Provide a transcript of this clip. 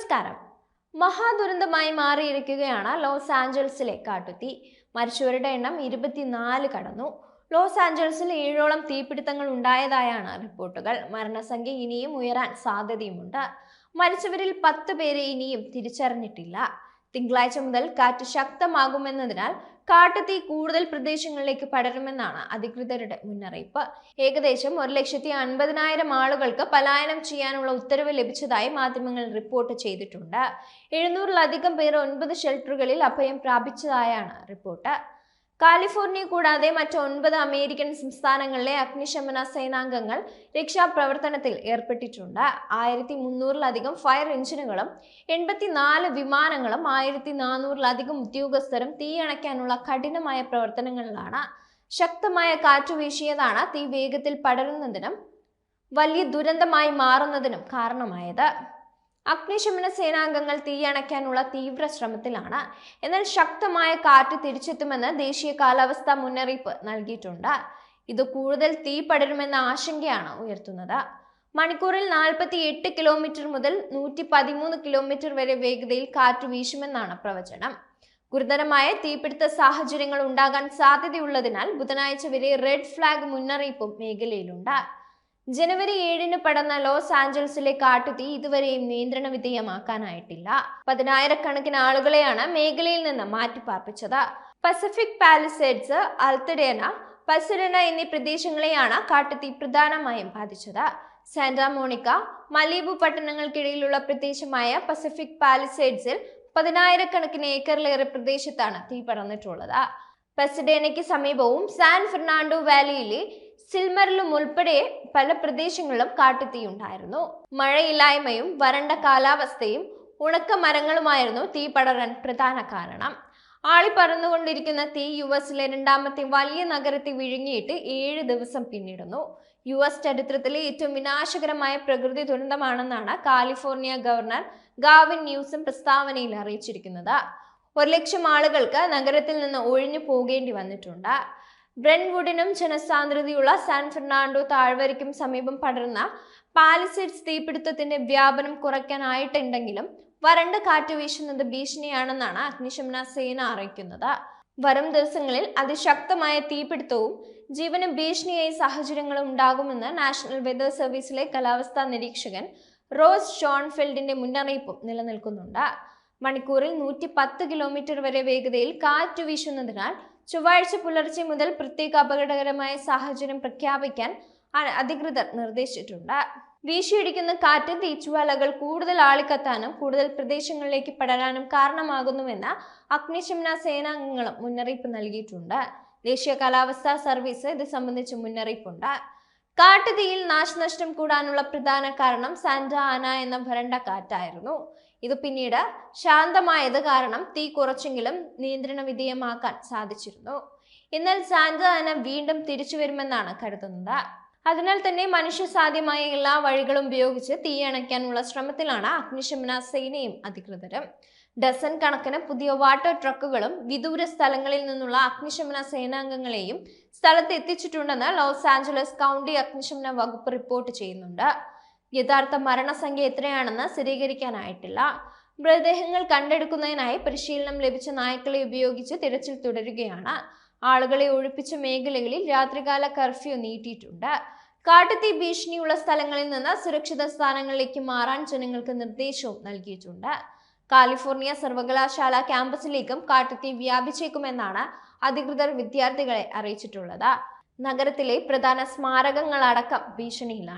നമസ്കാരം. മഹാദുരന്തമായി മാറിയിരിക്കുകയാണ് ലോസ് ആഞ്ചൽസിലെ കാട്ടുതീ. മരിച്ചവരുടെ എണ്ണം 24 കടന്നു. ലോസ് ആഞ്ചൽസിൽ 7ഓളം തീപിടുത്തങ്ങൾ ഉണ്ടായതായാണ് റിപ്പോർട്ടുകൾ. മരണസംഖ്യ ഇനിയും ഉയരാൻ സാധ്യതയുമുണ്ട്. മരിച്ചവരിൽ 10 പേരെ ഇനിയും തിരിച്ചറിഞ്ഞിട്ടില്ല. തിങ്കളാഴ്ച മുതൽ കാറ്റ് ശക്തമാകുമെന്നതിനാൽ കാട്ടുതീ കൂടുതൽ പ്രദേശങ്ങളിലേക്ക് പടരുമെന്നാണ് അധികൃതരുടെ മുന്നറിയിപ്പ്. ഏകദേശം 1,50,000 ആളുകൾക്ക് പലായനം ചെയ്യാനുള്ള ഉത്തരവ് ലഭിച്ചതായി മാധ്യമങ്ങൾ റിപ്പോർട്ട് ചെയ്തിട്ടുണ്ട്. 700-ലധികം പേർ 9 ഷെൽട്ടറുകളിൽ അഭയം പ്രാപിച്ചതായാണ് റിപ്പോർട്ട്. കാലിഫോർണിയ കൂടാതെ മറ്റ് 9 അമേരിക്കൻ സംസ്ഥാനങ്ങളിലെ അഗ്നിശമന സേനാംഗങ്ങൾ രക്ഷാപ്രവർത്തനത്തിൽ ഏർപ്പെട്ടിട്ടുണ്ട്. 1300-ലധികം ഫയർ എഞ്ചിനുകളും 84 വിമാനങ്ങളും 1400-ലധികം ഉദ്യോഗസ്ഥരും തീയണയ്ക്കാനുള്ള കഠിനമായ പ്രവർത്തനങ്ങളിലാണ്. ശക്തമായ കാറ്റ് വീശിയതാണ് തീ വേഗത്തിൽ പടരുന്നതിനും വലിയ ദുരന്തമായി മാറുന്നതിനും കാരണമായത്. അഗ്നിശമന സേനാംഗങ്ങൾ തീയണയ്ക്കാനുള്ള തീവ്ര ശ്രമത്തിലാണ്. എന്നാൽ ശക്തമായ കാറ്റ് തിരിച്ചെത്തുമെന്ന് ദേശീയ കാലാവസ്ഥാ മുന്നറിയിപ്പ് നൽകിയിട്ടുണ്ട്. ഇത് കൂടുതൽ തീ പടരുമെന്ന ആശങ്കയാണ് ഉയർത്തുന്നത്. മണിക്കൂറിൽ 48 കിലോമീറ്റർ മുതൽ 113 കിലോമീറ്റർ വരെ വേഗതയിൽ കാറ്റ് വീശുമെന്നാണ് പ്രവചനം. ഗുരുതരമായ തീപിടുത്ത സാഹചര്യങ്ങൾ ഉണ്ടാകാൻ സാധ്യതയുള്ളതിനാൽ ബുധനാഴ്ച വരെ റെഡ് ഫ്ലാഗ് മുന്നറിയിപ്പും മേഖലയിലുണ്ട്. ജനുവരി 7-ന് പടർന്ന ലോസ് ആഞ്ചൽസിലെ കാട്ടുതീ ഇതുവരെയും നിയന്ത്രണ വിധേയമാക്കാനായിട്ടില്ല. 10,000-കണക്കിന് ആളുകളെയാണ് മേഖലയിൽ നിന്ന് മാറ്റിപ്പാർപ്പിച്ചത്. പസഫിക് പാലിസേഡ്സ്, അൽത്തഡേന, പസഡന എന്നീ പ്രദേശങ്ങളെയാണ് കാട്ടുതീ പ്രധാനമായും ബാധിച്ചത്. സാന്റാ മോണിക്ക, മലീബു പട്ടണങ്ങൾക്കിടയിലുള്ള പ്രദേശമായ പസഫിക് പാലിസേഡ്സിൽ 10,000-കണക്കിന് ഏക്കറിലേറെ പ്രദേശത്താണ് തീ പടർന്നിട്ടുള്ളത്. പസഡേനയ്ക്ക് സമീപവും സാൻ ഫെർണാണ്ടോ വാലിയിലെ സിൽമറിലും ഉൾപ്പെടെ പല പ്രദേശങ്ങളിലും കാട്ടുതീയുണ്ടായിരുന്നു. മഴയില്ലായ്മയും വരണ്ട കാലാവസ്ഥയും ഉണക്ക മരങ്ങളുമായിരുന്നു തീ പടരാൻ പ്രധാന കാരണം. ആളിപ്പറന്നുകൊണ്ടിരിക്കുന്ന തീ യുഎസിലെ 2ാമത്തെ വലിയ നഗരത്തെ വിഴുങ്ങിയിട്ട് 7 ദിവസം പിന്നിടുന്നു. യുഎസ് ചരിത്രത്തിലെ ഏറ്റവും വിനാശകരമായ പ്രകൃതി ദുരന്തമാണെന്നാണ് കാലിഫോർണിയ ഗവർണർ ഗാവിൻ ന്യൂസം പ്രസ്താവനയിൽ അറിയിച്ചിരിക്കുന്നത്. 1,00,000 ആളുകൾക്ക് നഗരത്തിൽ നിന്ന് ഒഴിഞ്ഞു പോകേണ്ടി വന്നിട്ടുണ്ട്. ബ്രെൻവുഡിനും ജനസാന്ദ്രതയുള്ള സാൻ ഫെർണാണ്ടോ താഴ്വരയ്ക്കും സമീപം പടർന്ന പാലിസേഡ്സ് തീപിടുത്തത്തിന്റെ വ്യാപനം കുറയ്ക്കാനായിട്ടുണ്ടെങ്കിലും വരണ്ട കാറ്റ് വീശുന്നത് ഭീഷണിയാണെന്നാണ് അഗ്നിശമന സേന അറിയിക്കുന്നത്. വരും ദിവസങ്ങളിൽ അതിശക്തമായ തീപിടുത്തവും ജീവന് ഭീഷണിയായി സാഹചര്യങ്ങളും ഉണ്ടാകുമെന്ന് നാഷണൽ വെതർ സർവീസിലെ കാലാവസ്ഥാ നിരീക്ഷകൻ റോസ് ഷോൺഫെൽഡിന്റെ മുന്നറിയിപ്പും നിലനിൽക്കുന്നുണ്ട്. മണിക്കൂറിൽ 110 കിലോമീറ്റർ വരെ വേഗതയിൽ കാറ്റ് വീശുന്നതിനാൽ ചൊവ്വാഴ്ച പുലർച്ചെ മുതൽ പ്രത്യേക അപകടകരമായ സാഹചര്യം പ്രഖ്യാപിക്കാൻ അധികൃതർ നിർദ്ദേശിച്ചിട്ടുണ്ട്. വീശിയടിക്കുന്ന കാറ്റ് തീച്ചുവാലകൾ കൂടുതൽ ആളിക്കത്താനും കൂടുതൽ പ്രദേശങ്ങളിലേക്ക് പടരാനും കാരണമാകുന്നുവെന്ന് അഗ്നിശമന സേനാംഗങ്ങളും മുന്നറിയിപ്പ് നൽകിയിട്ടുണ്ട്. ദേശീയ കാലാവസ്ഥാ സർവീസ് ഇത് സംബന്ധിച്ച് മുന്നറിയിപ്പുണ്ട്. കാട്ടുതീയിൽ നാശനഷ്ടം കൂടാനുള്ള പ്രധാന കാരണം സാന്റാ ആന എന്ന വരണ്ട കാറ്റായിരുന്നു. ഇത് പിന്നീട് ശാന്തമായത് കാരണം തീ കുറച്ചെങ്കിലും നിയന്ത്രണ വിധേയമാക്കാൻ സാധിച്ചിരുന്നു. എന്നാൽ സാന്റാ ആന വീണ്ടും തിരിച്ചു വരുമെന്നാണ് കരുതുന്നത്. അതിനാൽ തന്നെ മനുഷ്യസാധ്യമായ എല്ലാ വഴികളും ഉപയോഗിച്ച് തീയണയ്ക്കാനുള്ള ശ്രമത്തിലാണ് അഗ്നിശമന സേനയും അധികൃതരും. ഡസൻ കണക്കിന് പുതിയ വാട്ടർ ട്രക്കുകളും വിദൂര സ്ഥലങ്ങളിൽ നിന്നുള്ള അഗ്നിശമന സേനാംഗങ്ങളെയും സ്ഥലത്ത് എത്തിച്ചിട്ടുണ്ടെന്ന് ലോസ് ആഞ്ചലസ് കൗണ്ടി അഗ്നിശമന വകുപ്പ് റിപ്പോർട്ട് ചെയ്യുന്നുണ്ട്. യഥാർത്ഥ മരണസംഖ്യ എത്രയാണെന്ന് സ്ഥിരീകരിക്കാനായിട്ടില്ല. മൃതദേഹങ്ങൾ കണ്ടെടുക്കുന്നതിനായി പരിശീലനം ലഭിച്ച നായ്ക്കളെ ഉപയോഗിച്ച് തിരച്ചിൽ തുടരുകയാണ്. ആളുകളെ ഒഴിപ്പിച്ച മേഖലകളിൽ രാത്രികാല കർഫ്യൂ നീട്ടിയിട്ടുണ്ട്. കാട്ടുതീ ഭീഷണിയുള്ള സ്ഥലങ്ങളിൽ നിന്ന് സുരക്ഷിത സ്ഥാനങ്ങളിലേക്ക് മാറാൻ ജനങ്ങൾക്ക് നിർദ്ദേശവും നൽകിയിട്ടുണ്ട്. കാലിഫോർണിയ സർവകലാശാല ക്യാമ്പസിലേക്കും കാട്ടുതീ വ്യാപിച്ചേക്കുമെന്നാണ് അധികൃതർ വിദ്യാർത്ഥികളെ അറിയിച്ചിട്ടുള്ളത്. നഗരത്തിലെ പ്രധാന സ്മാരകങ്ങളടക്കം ഭീഷണിയിലാണ്.